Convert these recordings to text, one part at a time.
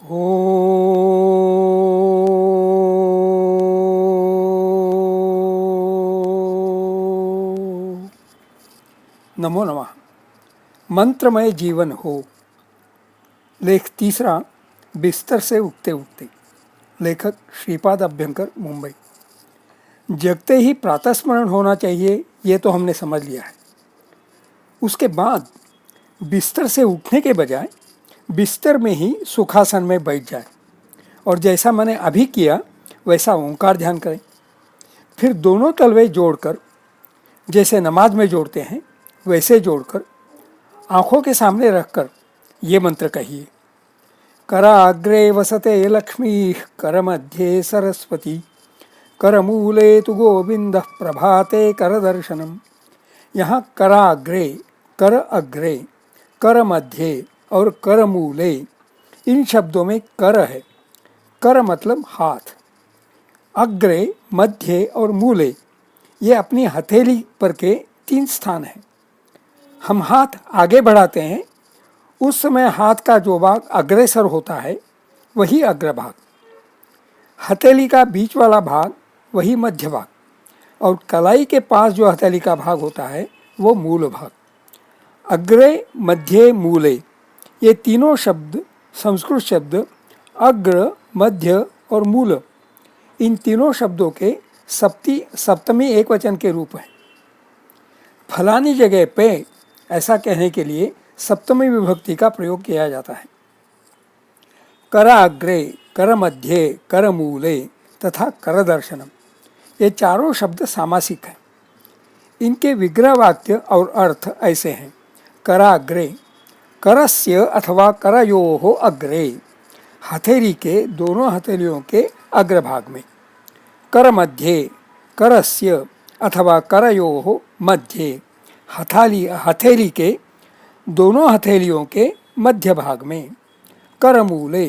ओ नमो नमः। मंत्रमय जीवन हो। लेख तीसरा, बिस्तर से उठते उठते। लेखक श्रीपाद अभ्यंकर, मुंबई। जगते ही प्रातःस्मरण होना चाहिए, ये तो हमने समझ लिया है। उसके बाद बिस्तर से उठने के बजाय बिस्तर में ही सुखासन में बैठ जाए और जैसा मैंने अभी किया वैसा ओंकार ध्यान करें। फिर दोनों तलवे जोड़कर, जैसे नमाज में जोड़ते हैं वैसे जोड़कर, आंखों के सामने रखकर ये मंत्र कहिए। कराग्रे वसते लक्ष्मी, कर मध्ये सरस्वती, कर मूले तु गोविंद, प्रभाते कर दर्शनम। यहाँ कराग्रे, कर अग्रे, कर मध्य और कर मूले, इन शब्दों में कर है। कर मतलब हाथ, अग्रे, मध्य और मूले ये अपनी हथेली पर के 3 स्थान हैं। हम हाथ आगे बढ़ाते हैं, उस समय हाथ का जो भाग अग्रेसर होता है वही अग्रभाग, हथेली का बीच वाला भाग वही मध्य भाग, और कलाई के पास जो हथेली का भाग होता है वो मूल भाग। अग्रे, मध्य, मूले ये तीनों शब्द संस्कृत शब्द अग्र, मध्य और मूल, इन तीनों शब्दों के सप्तमी एकवचन के रूप हैं। फलानी जगह पे ऐसा कहने के लिए सप्तमी विभक्ति का प्रयोग किया जाता है। कराग्रे, कर मध्य, कर मूले तथा कर दर्शनम, ये चारों शब्द सामासिक हैं। इनके विग्रह वाक्य और अर्थ ऐसे हैं। कराग्रे, करस्य अथवा करयोः अग्रे, हथेली के दोनों हथेलियों के अग्रभाग में। कर मध्य, करस्य अथवा करयोः मध्य, हथेली के दोनों हथेलियों के मध्य भाग में। कर मूले,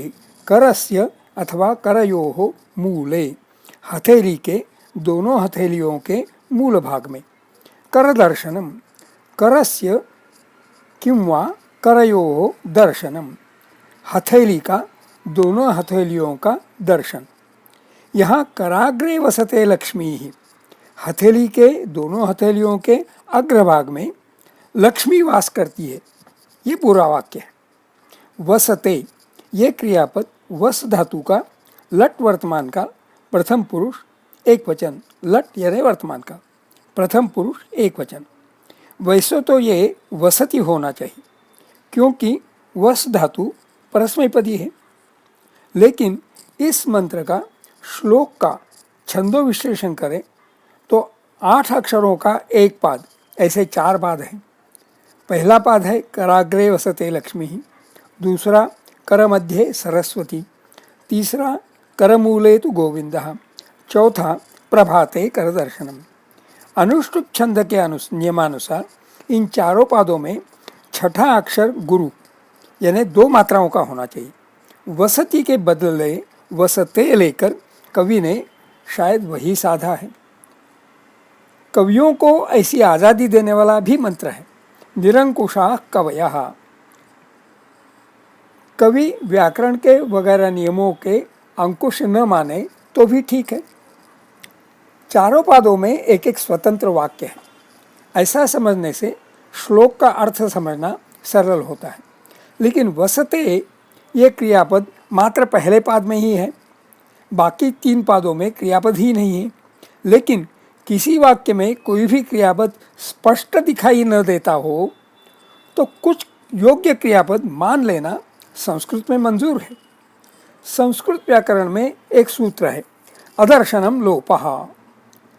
करस्य अथवा करयोः मूले, हथेली के दोनों हथेलियों के मूल भाग में। कर दर्शनम, करस्य किंवा करयोः दर्शनम, हथेली का दोनों हथेलियों का दर्शन। यहाँ कराग्रे वसते लक्ष्मी ही, हथेली के दोनों हथेलियों के अग्रभाग में लक्ष्मी वास करती है, ये पूरा वाक्य है। वसते ये क्रियापद वस धातु का लट वर्तमान का प्रथम पुरुष एक वचन, लट यानी वर्तमान का प्रथम पुरुष एक वचन। वैसे तो ये वसति होना चाहिए क्योंकि वस धातु परस्मैपदी है, लेकिन इस मंत्र का श्लोक का छंदो विश्लेषण करें तो 8 अक्षरों का एक पाद, ऐसे 4 पाद हैं। पहला पाद है कराग्रे वसते लक्ष्मी, दूसरा कर मध्य सरस्वती, तीसरा कर मूले तु गोविंदः, चौथा प्रभाते कर दर्शनम। अनुष्टुप छंद के नियमानुसार इन चारों पादों में छठा अक्षर गुरु यानी 2 मात्राओं का होना चाहिए। वसती के बदले वसते लेकर कवि ने शायद वही साधा है। कवियों को ऐसी आज़ादी देने वाला भी मंत्र है, निरंकुशाः कवयः। कवि व्याकरण के वगैरह नियमों के अंकुश न माने तो भी ठीक है। चारों पादों में एक एक स्वतंत्र वाक्य है, ऐसा समझने से श्लोक का अर्थ समझना सरल होता है। लेकिन वसते ये क्रियापद मात्र पहले पाद में ही है, बाकी 3 पादों में क्रियापद ही नहीं है। लेकिन किसी वाक्य में कोई भी क्रियापद स्पष्ट दिखाई न देता हो तो कुछ योग्य क्रियापद मान लेना संस्कृत में मंजूर है। संस्कृत व्याकरण में एक सूत्र है, अदर्शनम लोपः,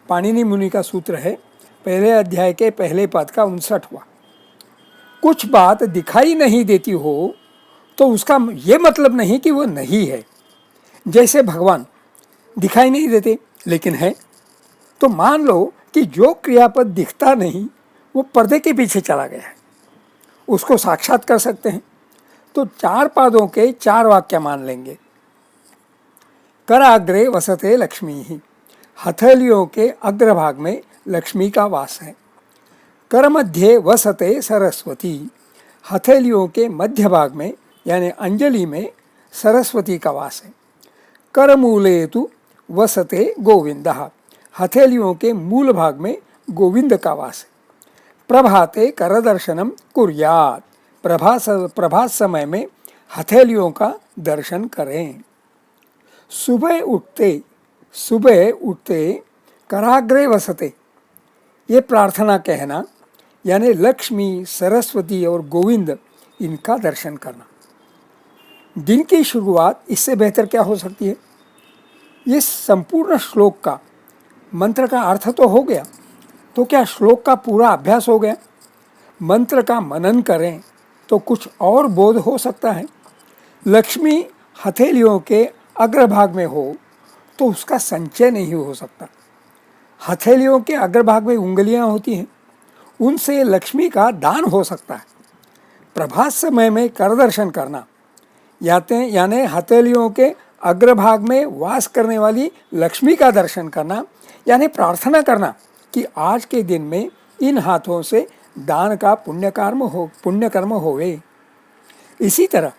पाणिनि मुनि का सूत्र है, पहले अध्याय के पहले पद का 59वां। कुछ बात दिखाई नहीं देती हो तो उसका ये मतलब नहीं कि वो नहीं है। जैसे भगवान दिखाई नहीं देते लेकिन है, तो मान लो कि जो क्रियापद दिखता नहीं वो पर्दे के पीछे चला गया है, उसको साक्षात कर सकते हैं। तो 4 पादों के 4 वाक्य मान लेंगे। कराग्रे वसते लक्ष्मी ही, हथेलियों के अग्रभाग में लक्ष्मी का वास है। कर मध्य वसते सरस्वती, हथेलियों के मध्य भाग में यानी अंजलि में सरस्वती का वास है। करमूले तु वसते गोविंदः, हथेलियों के मूल भाग में गोविंद का वास है। प्रभाते करदर्शनम कुर्यात्, प्रभात समय में हथेलियों का दर्शन करें। सुबह उठते कराग्रे वसते, ये प्रार्थना कहना, यानी लक्ष्मी, सरस्वती और गोविंद इनका दर्शन करना। दिन की शुरुआत इससे बेहतर क्या हो सकती है। इस संपूर्ण श्लोक का मंत्र का अर्थ तो हो गया, तो क्या श्लोक का पूरा अभ्यास हो गया। मंत्र का मनन करें तो कुछ और बोध हो सकता है। लक्ष्मी हथेलियों के अग्रभाग में हो तो उसका संचय नहीं हो सकता। हथेलियों के अग्रभाग में उंगलियां होती हैं, उनसे लक्ष्मी का दान हो सकता है। प्रभात समय में कर दर्शन करना यानी हथेलियों के अग्रभाग में वास करने वाली लक्ष्मी का दर्शन करना, यानी प्रार्थना करना कि आज के दिन में इन हाथों से दान का पुण्यकर्म होवे। इसी तरह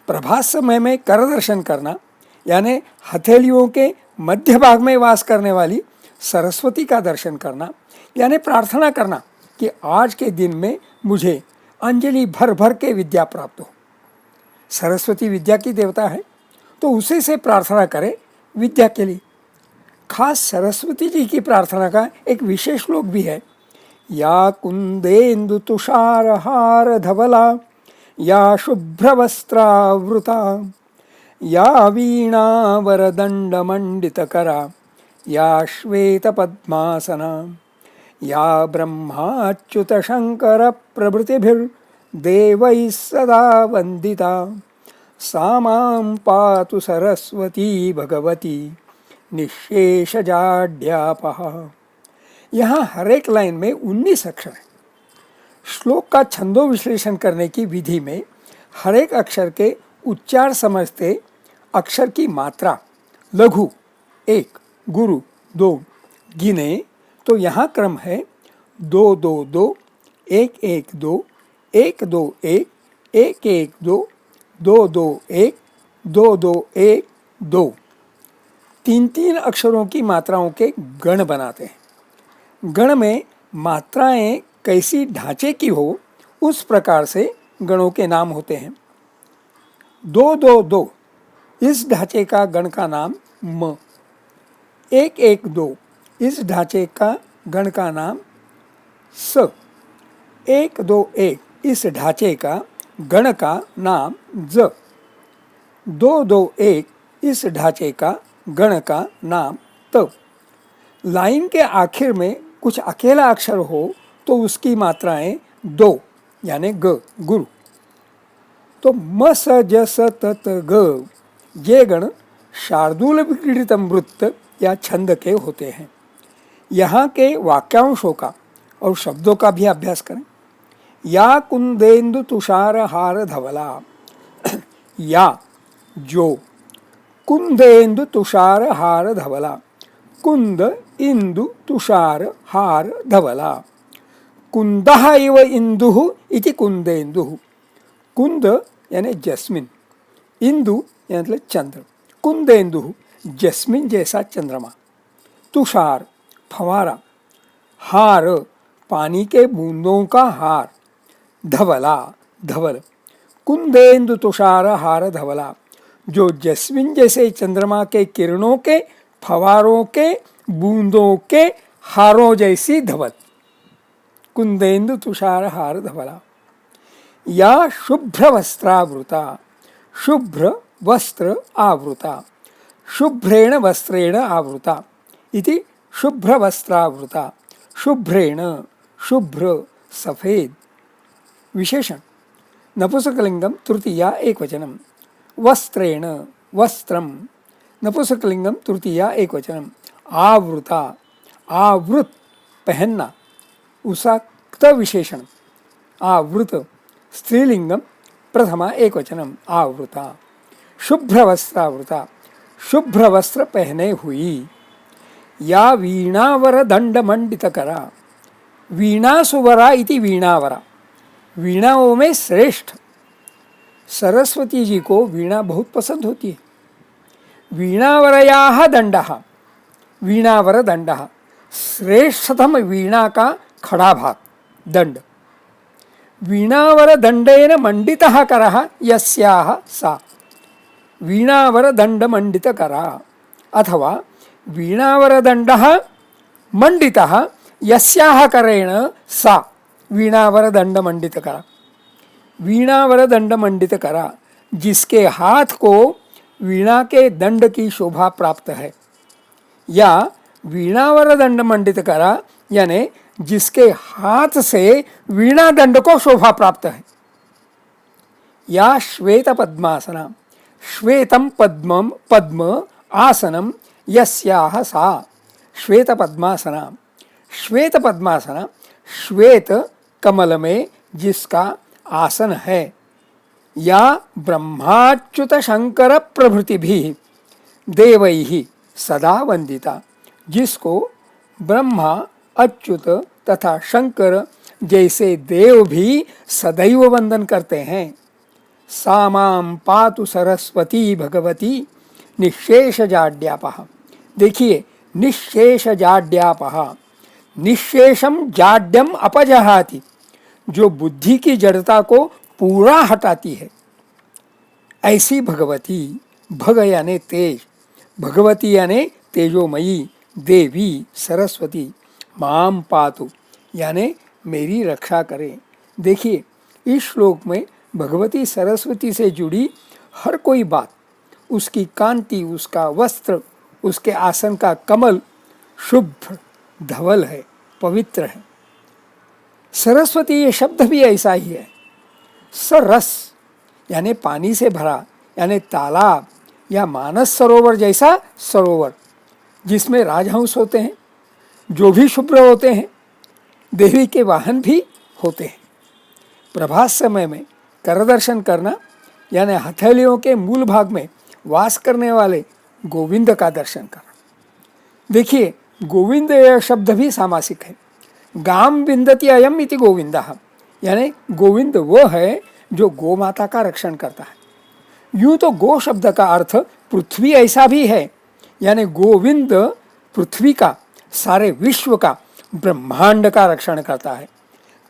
प्रभात समय में कर दर्शन करना, यानी हथेलियों के मध्य भाग में वास करने वाली सरस्वती का दर्शन करना, यानी प्रार्थना करना कि आज के दिन में मुझे अंजलि भर भर के विद्या प्राप्त हो। सरस्वती विद्या की देवता है, तो उसे से प्रार्थना करें विद्या के लिए। खास सरस्वती जी की प्रार्थना का एक विशेष श्लोक भी है। या कुंदेन्दु तुषार हार धवला, या शुभ्रवस्त्रावृता, या वीणा वरदंड मंडित करा, या श्वेत पद्मासना, या ब्रह्माच्युत शंकर प्रभृतिभिर्देवैः सदा वंदिता, सा मां पातु सरस्वती भगवती निःशेषजाड्यापः। यहाँ हर एक लाइन में 19 अक्षर है। श्लोक का छंदो विश्लेषण करने की विधि में हर एक अक्षर के उच्चार समझते अक्षर की मात्रा, लघु 1, गुरु 2 गिने तो यहाँ क्रम है 2 2 2 1 1 2 1 2 1 1 1 2 2 2 1 2 2 1 2। 3 अक्षरों की मात्राओं के गण बनाते हैं। गण में मात्राएं कैसी ढांचे की हो उस प्रकार से गणों के नाम होते हैं। 2 2 2 इस ढांचे का गण का नाम म। 1 1 2 इस ढांचे का गण का नाम स। 1 2 1 इस ढांचे का गण का नाम ज। 2 2 1 इस ढांचे का गण का नाम त। लाइन के आखिर में कुछ अकेला अक्षर हो तो उसकी मात्राएं 2 यानी ग, गुरु। तो म स ज स त त ग, ये गण शार्दूल विक्रीडित वृत्त या छंद के होते हैं। यहाँ के वाक्यांशों का और शब्दों का भी अभ्यास करें। या कुंदेन्दु तुषार हार धवला, या जो, कुंदेन्दु तुषार हार धवला, कुंद इंदु तुषार हार धवला, कुंदः इव इंदुः इति कुंदेन्दुः। कुंद यानी जस्मिन, इंदु यानी चंद्र, कुंदेन्दुः जस्मिन जैसा चंद्रमा, तुषार फवारा, हार पानी के बूंदों का हार, धवला धवल, कुंदेन्दु तुषार हार धवला, जो जस्मिन जैसे चंद्रमा के किरणों के फवारों के बूंदों के हारों जैसी धवल, कुंदेन्दु तुषार हार धवला। या शुभ्र वस्त्रावृता, शुभ्र वस्त्र आवृता, शुभ्रेण वस्त्रेण आवृता इति शुभ्र वस्त्रावृता, शुभ्रेण शुभ्र सफेद। विशेषण नपुंसकलिंगम तृतीया एकवचनम, वस्त्रेण वस्त्रम नपुंसकलिंगम तृतीया एकवचनम, आवृता आवृत पहनना उसाक्त विशेषण, आवृत स्त्रीलिंगम प्रथमा एकवचनम आवृता। शुभ्र वस्त्रावृता शुभ्र वस्त्र पहने हुई। या वीणावर दंड मंडित करा, वीणा सुवरा इति वीणावरा, वीणाओं में श्रेष्ठ। सरस्वती जी को वीणा बहुत पसंद होती है। वीणावरयाः दंडः, वीणावर दंडः, श्रेष्ठतम वीणा का खड़ा भाग दंड। वीणावर दंडेन मंडितः करः यस्याः सा, वीणावर दंड मंडित करा अथवा वीणावर दंडः मंडितः यस्याः करेण सा, वीणावर दंड मंडित करा। वीणावर दंड मंडित करा, जिसके हाथ को वीणा के दंड की शोभा प्राप्त है, या वीणावर दंड मंडित करा यानी जिसके हाथ से वीणा दंड को शोभा प्राप्त है। या श्वेत पद्मासना, श्वेतम पद्मम पद्म आसनम यस्याह सा, श्वेत पद्मासना, श्वेत पद्मासना श्वेत कमल में जिसका आसन है। या ब्रह्माच्युत शंकर प्रभृति भी देवैहि सदा वंदिता, जिसको ब्रह्मा अच्युत तथा शंकर जैसे देव भी सदैव वंदन करते हैं। सामां पातु सरस्वती भगवती निःशेष जाड्यापः। देखिए, निःशेष जाड्यापः, निःशेषम जाड्यम अपजहाति, जो बुद्धि की जड़ता को पूरा हटाती है, ऐसी भगवती, भग यानी तेज, भगवती यानी तेजोमयी देवी सरस्वती, माम पातु यानी मेरी रक्षा करे। देखिए, इस श्लोक में भगवती सरस्वती से जुड़ी हर कोई बात, उसकी कांति, उसका वस्त्र, उसके आसन का कमल शुभ्र धवल है, पवित्र है। सरस्वती ये शब्द भी ऐसा ही है। सरस यानी पानी से भरा, यानी तालाब या मानस सरोवर जैसा सरोवर, जिसमें राजहंस होते हैं, जो भी शुभ्र होते हैं, देवी के वाहन भी होते हैं। प्रभात समय में कर दर्शन करना यानी हथेलियों के मूल भाग में वास करने वाले गोविंद का दर्शन करना। देखिए, गोविंद यह शब्द भी सामासिक है। गाम विंदति अयम इति गोविंदः, यानी गोविंद वो है जो गौ माता का रक्षण करता है। यूं तो गो शब्द का अर्थ पृथ्वी ऐसा भी है, यानी गोविंद पृथ्वी का, सारे विश्व का, ब्रह्मांड का रक्षण करता है।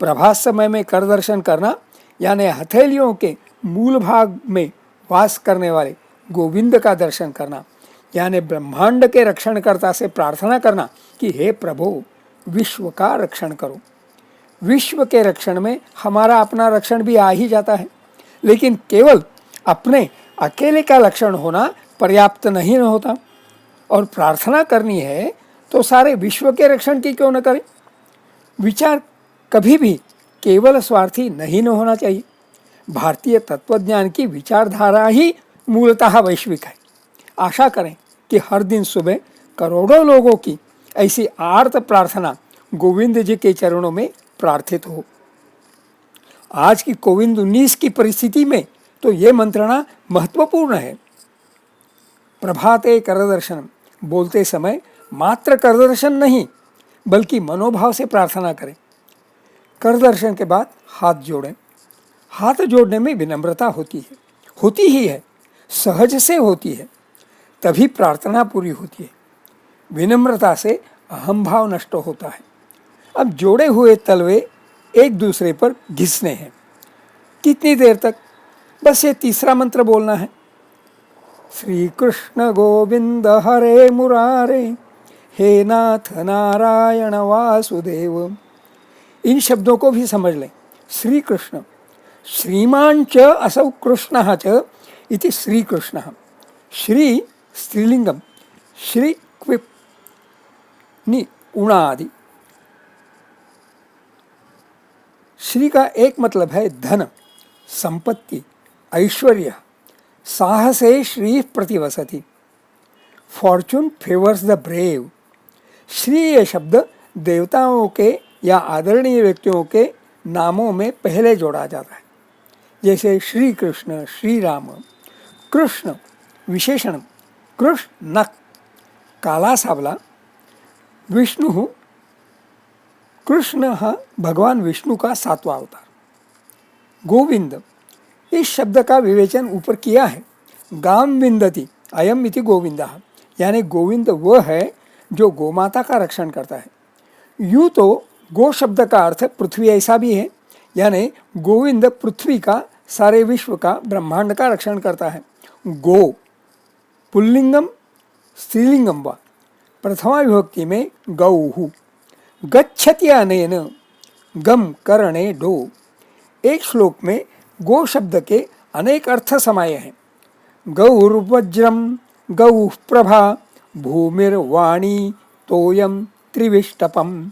प्रभात समय में कर दर्शन करना यानी हथेलियों के मूल भाग में वास करने वाले गोविंद का दर्शन करना, यानी ब्रह्मांड के रक्षणकर्ता से प्रार्थना करना कि हे प्रभु, विश्व का रक्षण करो। विश्व के रक्षण में हमारा अपना रक्षण भी आ ही जाता है, लेकिन केवल अपने अकेले का रक्षण होना पर्याप्त नहीं होता, और प्रार्थना करनी है तो सारे विश्व के रक्षण की क्यों न करें। विचार कभी भी केवल स्वार्थी नहीं न होना चाहिए। भारतीय तत्वज्ञान की विचारधारा ही मूलतः वैश्विक है। आशा करें कि हर दिन सुबह करोड़ों लोगों की ऐसी आर्त प्रार्थना गोविंद जी के चरणों में प्रार्थित हो। आज की कोविड-19 की परिस्थिति में तो ये मंत्रणा महत्वपूर्ण है। प्रभाते करदर्शन बोलते समय मात्र करदर्शन नहीं, बल्कि मनोभाव से प्रार्थना करें। करदर्शन के बाद हाथ जोड़ें। हाथ जोड़ने में विनम्रता होती ही है, सहज से होती है, तभी प्रार्थना पूरी होती है। विनम्रता से अहम भाव नष्ट होता है। अब जोड़े हुए तलवे एक दूसरे पर घिसने हैं। कितनी देर तक? बस ये तीसरा मंत्र बोलना है, श्री कृष्ण गोविंद हरे मुरारे, हे नाथ नारायण वासुदेव। इन शब्दों को भी समझ लें। श्री कृष्ण, श्रीमान च असौ कृष्णः च इति श्री कृष्णः। श्री स्त्रीलिंगम, श्री क्विप नि उणादि। श्री का एक मतलब है धन, संपत्ति, ऐश्वर्य। साहसे श्री प्रतिवसति, फॉर्चून फेवर्स द ब्रेव। श्री ये शब्द देवताओं के या आदरणीय व्यक्तियों के नामों में पहले जोड़ा जाता है, जैसे श्री कृष्ण, श्री राम। कृष्ण विशेषण, कृष्ण नक, काला सावला। विष्णु, कृष्ण भगवान विष्णु का 7वां अवतार। गोविंद इस शब्द का विवेचन ऊपर किया है। गाम विंदति अयम इति गोविंदा, यानी गोविंद वह है जो गोमाता का रक्षण करता है। यूँ तो गो शब्द का अर्थ पृथ्वी ऐसा भी है, यानी गोविंद पृथ्वी का, सारे विश्व का, ब्रह्मांड का रक्षण करता है। गो पुल्लिंगम स्त्रीलिंगम व प्रथमा विभक्ति में गौहु। गच्छति अनेन गम करणे डो। एक श्लोक में गो शब्द के अनेक अर्थ समाये हैं। गौर्वज्रम गौः प्रभा भूमिर्वाणी तोयम त्रिविष्टपम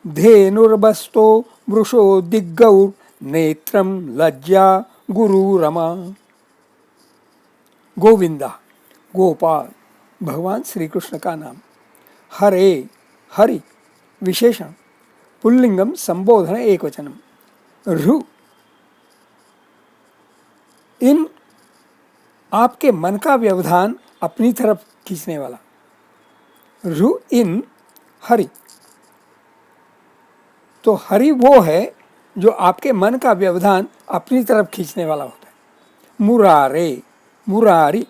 धेनुर्बस्तो वृषो दिग्गौर नेत्रम लज्जा गुरुरमा। गोविंदा गोपाल भगवान श्री कृष्ण का नाम। हरे हरि विशेषण, पुल्लिंगम संबोधन एकवचनम। रु इन आपके मन का व्यवधान अपनी तरफ खींचने वाला। रु इन हरि, तो हरि वो है जो आपके मन का व्यवधान अपनी तरफ खींचने वाला होता है। मुरारे मुरारी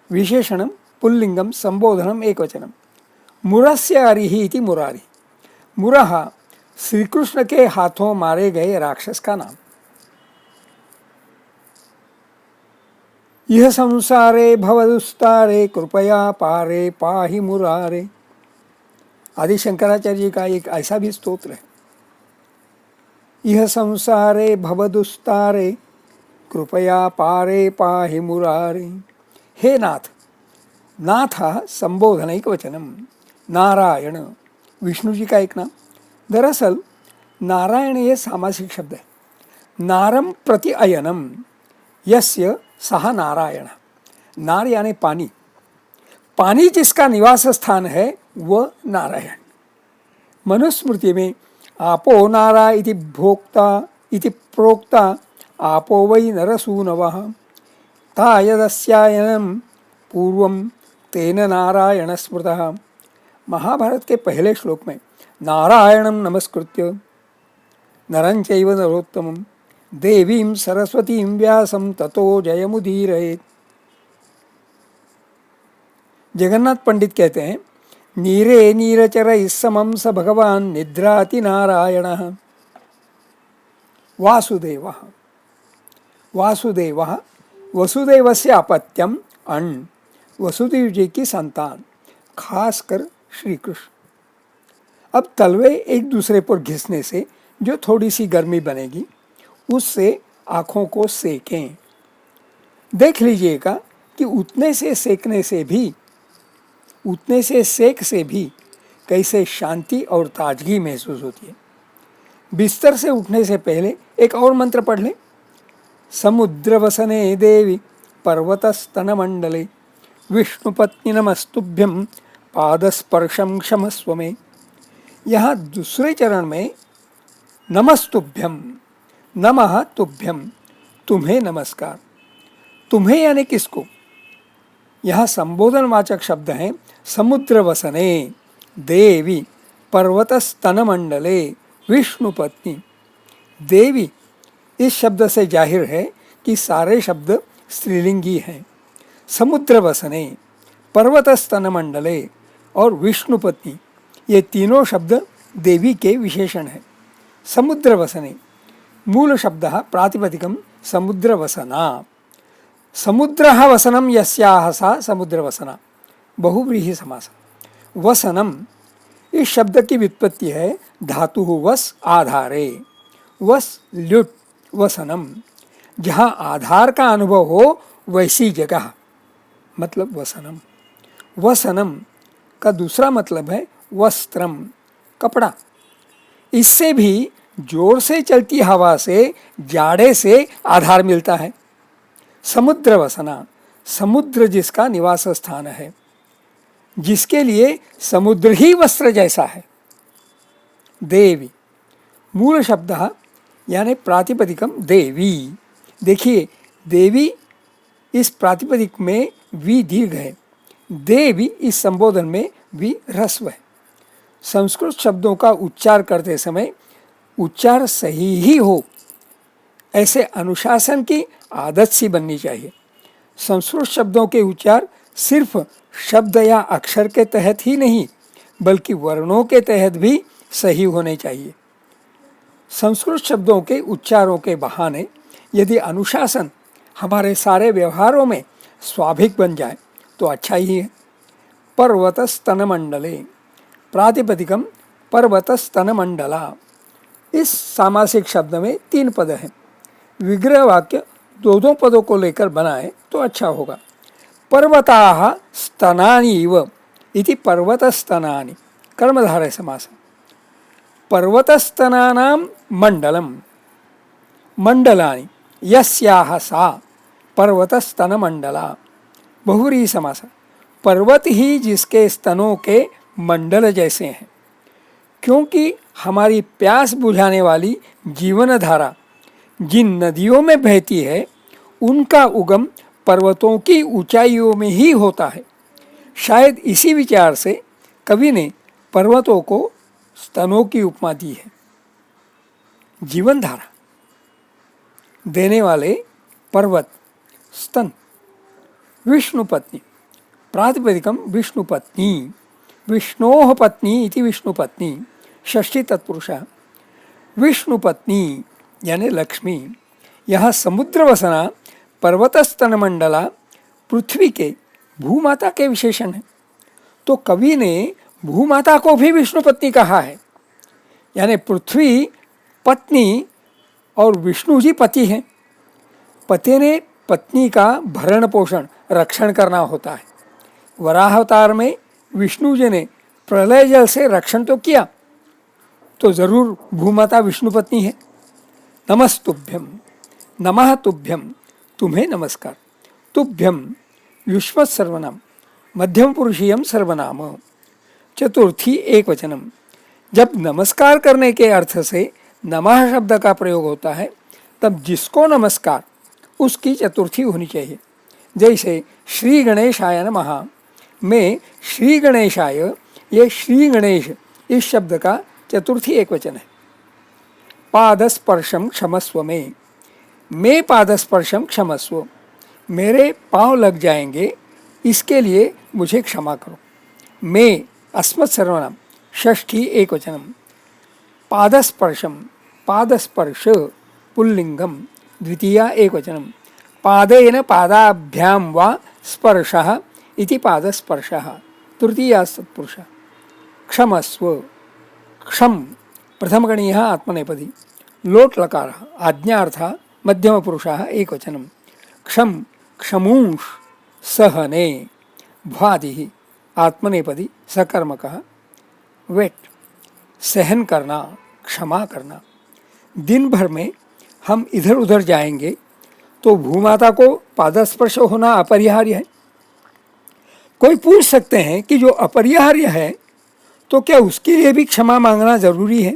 विशेषणम पुल्लिंगम संबोधनम एकवचनम। मुरस्य हरिहि इति मुरारी। मुरह श्री कृष्ण के हाथों मारे गए राक्षस का नाम। यह संसारे भवदुस्तारे कृपया पारे पाहि मुरारे। आदि शंकराचार्य जी का एक ऐसा भी स्तोत्र है। यह संसारे भवदुस्तारे कृपया पारे पाहि मुरारे। हे नाथ, नाथ संबोधनैक वचनम। नारायण विष्णु जी का एक नाम। दरअसल नारायण ये सामासिक शब्द है। नारम प्रति अयनम यस्य सह नारायण। नार यानी पानी, पानी जिसका निवास स्थान है वह नारायण। मनुस्मृति में आपो नारा इति भोक्ता इति प्रोक्ता आपो वै नरसूनवः ता यदस्यायनं पूर्वं तेन नारायण स्मृतः। महाभारत के पहले श्लोक में नारायणं नमस्कृत्य नरं चैव नरोत्तमं देवीं सरस्वतीं व्यासं ततो जयमुदीरयेत्। जगन्नाथ पंडित कहते हैं, नीरे नीरचरैः समं स भगवान् निद्राति नारायणः। वासुदेवः वासुदेवः वसुदेवस्य अपत्यम अण्, वसुदेव जी की संतान, खासकर श्री कृष्ण। अब तलवे एक दूसरे पर घिसने से जो थोड़ी सी गर्मी बनेगी उससे आँखों को सेकें। देख लीजिएगा कि उतने से सेक से भी कैसे शांति और ताजगी महसूस होती है। बिस्तर से उठने से पहले एक और मंत्र पढ़ लें। समुद्र वसने देवी पर्वतस्तन मंडले विष्णुपत्नी नमस्तुभ्यम पादस्पर्शम क्षमस्व में। यहाँ दूसरे चरण में नमस्तुभ्यम, नमः तुभ्यम, तुम्हें नमस्कार। तुम्हें यानी किसको? यहाँ संबोधनवाचक शब्द हैं समुद्र वसने देवी पर्वतस्तन मंडले विष्णुपत्नी। देवी इस शब्द से जाहिर है कि सारे शब्द स्त्रीलिंगी हैं। समुद्र वसने, पर्वतस्तन मंडले और विष्णुपत्नी ये तीनों शब्द देवी के विशेषण हैं। समुद्र वसने मूल शब्द प्रातिपदिकम समुद्र वसना। समुद्रः वसनम यस्याः सा समुद्र वसना, बहुव्रीहि समास। वसनम इस शब्द की व्युत्पत्ति है धातु वस आधारे। वस ल्युट वसनम, जहाँ आधार का अनुभव हो वैसी जगह, मतलब वसनम। वसनम का दूसरा मतलब है वस्त्रम, कपड़ा। इससे भी जोर से चलती हवा से, जाड़े से आधार मिलता है। समुद्र वसना, समुद्र जिसका निवास स्थान है, जिसके लिए समुद्र ही वस्त्र जैसा है। देवी मूल शब्द यानी प्रातिपदिकम देवी। देखिए देवी इस प्रातिपदिक में वी दीर्घ है, देवी इस संबोधन में वी ह्रस्व है। संस्कृत शब्दों का उच्चार करते समय उच्चार सही ही हो ऐसे अनुशासन की आदत सी बननी चाहिए। संस्कृत शब्दों के उच्चार सिर्फ शब्द या अक्षर के तहत ही नहीं बल्कि वर्णों के तहत भी सही होने चाहिए। संस्कृत शब्दों के उच्चारों के बहाने यदि अनुशासन हमारे सारे व्यवहारों में स्वाभाविक बन जाए तो अच्छा ही है। पर्वतस्तनमंडले, प्रातिपदिकम पर्वतस्तनमंडला। इस सामासिक शब्द में 3 पद हैं। विग्रह वाक्य 2 पदों को लेकर बनाए तो अच्छा होगा। पर्वताः स्तनानि इव इति पर्वतस्तनानि, कर्मधारय समास। पर्वतस्तनानां मंडलम, मंडलानि यस्याः सा पर्वतस्तनमंडला, बहुव्रीहि समास। पर्वत ही जिसके स्तनों के मंडल जैसे हैं। क्योंकि हमारी प्यास बुझाने वाली जीवन धारा जिन नदियों में बहती है उनका उगम पर्वतों की ऊंचाइयों में ही होता है। शायद इसी विचार से कवि ने पर्वतों को स्तनों की उपमा दी है। जीवन धारा देने वाले पर्वत, स्तन। विष्णु पत्नी, प्रातिपदिकम विष्णु पत्नी, विष्णोः पत्नी इति विष्णु पत्नी, षष्ठी तत्पुरुष। विष्णु पत्नी यानी लक्ष्मी। यह समुद्र वसना पर्वतस्तन मंडला पृथ्वी के भूमाता के विशेषण है। तो कवि ने भूमाता को भी विष्णु पत्नी कहा है, यानी पृथ्वी पत्नी और विष्णु जी पति हैं। पति ने पत्नी का भरण पोषण रक्षण करना होता है। वराह अवतार में विष्णु जी ने प्रलय जल से रक्षण तो किया, तो जरूर भूमाता विष्णु पत्नी है। नमस्तुभ्यम, नमः तुभ्यम, तुम्हें नमस्कार। तुभ्यम युष्मत् सर्वनाम, मध्यम पुरुषीयम सर्वनाम, चतुर्थी एक वचनम। जब नमस्कार करने के अर्थ से नमः शब्द का प्रयोग होता है तब जिसको नमस्कार उसकी चतुर्थी होनी चाहिए। जैसे श्री गणेशाय नमः में श्री गणेशाय, ये श्री गणेश इस शब्द का चतुर्थी एक वचन है। पादस्पर्शम क्षमस्व में पादस्पर्शम क्षमस्व, मेरे पांव लग जाएंगे इसके लिए मुझे क्षमा करो। मैं अस्मत् सर्वनाम, षष्ठी एक वचनम। पादस्पर्शम, पादस्पर्श पुल्लिंगम, द्वितीया एक वचनम। पादेन पादाभ्यां वा स्पर्शः इति पादस्पर्शः, तृतीया सत्पुरुषः। क्षमस्व, क्षम प्रथमगणीयः आत्मनेपदी, लोट लकार आज्ञार्थः मध्यमपुरुषः एक वचनम। क्षम क्षमूंष सहने, भ्वादिः आत्मनेपदी सकर्मकः। वेट सहन करना, क्षमा करना। दिन भर में हम इधर उधर जाएंगे तो भूमाता को पादस्पर्श होना अपरिहार्य है। कोई पूछ सकते हैं कि जो अपरिहार्य है तो क्या उसके लिए भी क्षमा मांगना जरूरी है?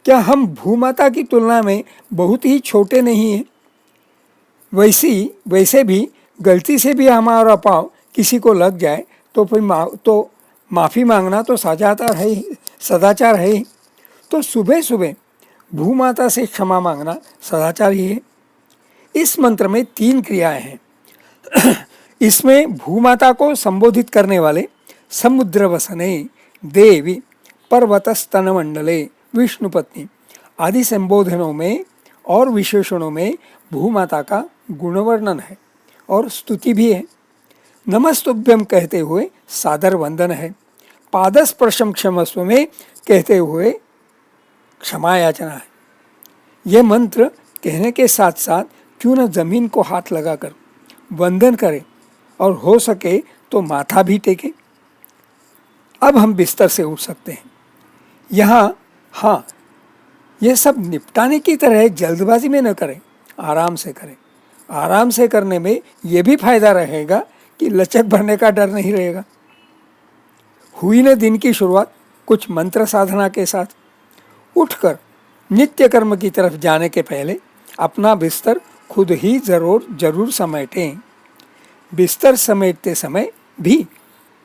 क्या हम भूमाता की तुलना में बहुत ही छोटे नहीं हैं? वैसे भी गलती से भी हमारा पाँव किसी को लग जाए तो फिर माफ़ी मांगना तो सदाचार है ही, सदाचार है ही। तो सुबह सुबह भूमाता से क्षमा मांगना सदाचार ही है। इस मंत्र में 3 क्रियाएं हैं। इसमें भूमाता को संबोधित करने वाले समुद्र वसने, देवी, पर्वतस्तन मंडले, विष्णु पत्नी आदि संबोधनों में और विशेषणों में भूमाता का गुणवर्णन है और स्तुति भी है। नमस्तुभ्यम कहते हुए सादर वंदन है। पादस्पर्शम क्षमस्व में कहते हुए क्षमा याचना है। यह मंत्र कहने के साथ साथ क्यों न जमीन को हाथ लगाकर वंदन करें और हो सके तो माथा भी टेके। अब हम बिस्तर से उठ सकते हैं। यहाँ हाँ, यह सब निपटाने की तरह जल्दबाजी में न करें, आराम से करें। आराम से करने में यह भी फायदा रहेगा कि लचक भरने का डर नहीं रहेगा। हुई न दिन की शुरुआत कुछ मंत्र साधना के साथ। उठकर नित्य कर्म की तरफ जाने के पहले अपना बिस्तर खुद ही जरूर समेटें। बिस्तर समेटते समय भी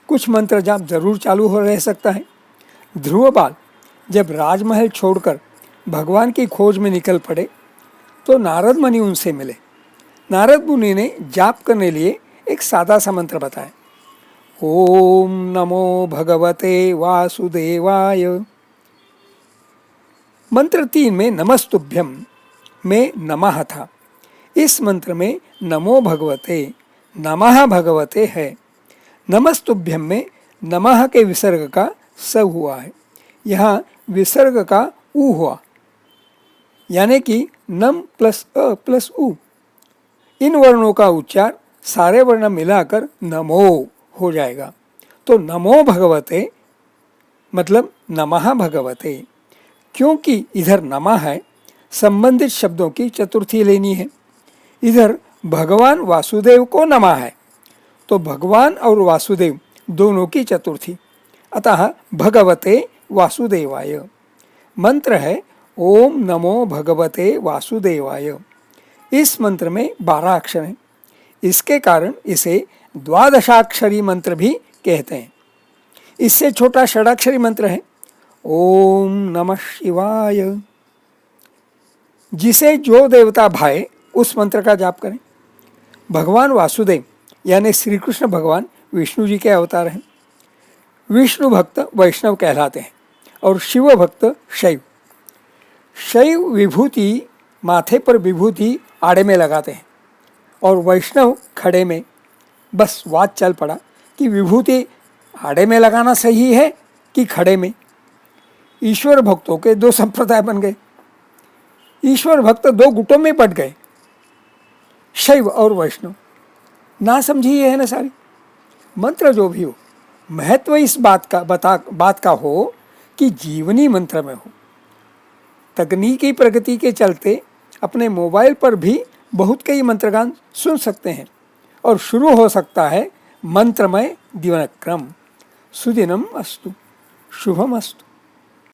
कुछ मंत्र जाप जरूर चालू हो रह सकता है। ध्रुव बाल जब राजमहल छोड़कर भगवान की खोज में निकल पड़े तो नारद मुनि उनसे मिले। नारद मुनि ने जाप करने लिए एक सादा सा मंत्र बताया। ओम नमो भगवते वासुदेवाय। मंत्र 3 में नमस्तुभ्यम में नमः था। इस मंत्र में नमो भगवते, नमः भगवते है। नमस्तुभ्यम में नमः के विसर्ग का स हुआ है, यहाँ विसर्ग का उ हुआ, यानी कि नम प्लस अ प्लस उ। इन वर्णों का उच्चार सारे वर्ण मिलाकर नमो हो जाएगा। तो नमो भगवते मतलब नमः भगवते। क्योंकि इधर नमः है, संबंधित शब्दों की चतुर्थी लेनी है। इधर भगवान वासुदेव को नमः है, तो भगवान और वासुदेव दोनों की चतुर्थी, अतः भगवते वासुदेवाय। मंत्र है ओम नमो भगवते वासुदेवाय। इस मंत्र में 12 अक्षर हैं, इसके कारण इसे द्वादशाक्षरी मंत्र भी कहते हैं। इससे छोटा षडाक्षरी मंत्र है ओम नमः शिवाय। जिसे जो देवता भाए उस मंत्र का जाप करें। भगवान वासुदेव यानी श्री कृष्ण भगवान विष्णु जी के अवतार हैं। विष्णु भक्त वैष्णव कहलाते हैं और शिव भक्त शैव। शैव विभूति माथे पर विभूति आड़े में लगाते हैं और वैष्णव खड़े में। बस वाद चल पड़ा कि विभूति आड़े में लगाना सही है कि खड़े में। ईश्वर भक्तों के 2 संप्रदाय बन गए। ईश्वर भक्त 2 गुटों में बट गए, शैव और वैष्णव। ना समझी ये है ना सारी। मंत्र जो भी हो, महत्व इस बात का हो कि जीवनी मंत्र में हो। तकनीकी प्रगति के चलते अपने मोबाइल पर भी बहुत कई मंत्रगान सुन सकते हैं और शुरू हो सकता है मंत्रमय दिनक्रम। सुदिनम अस्तु, शुभम अस्तु।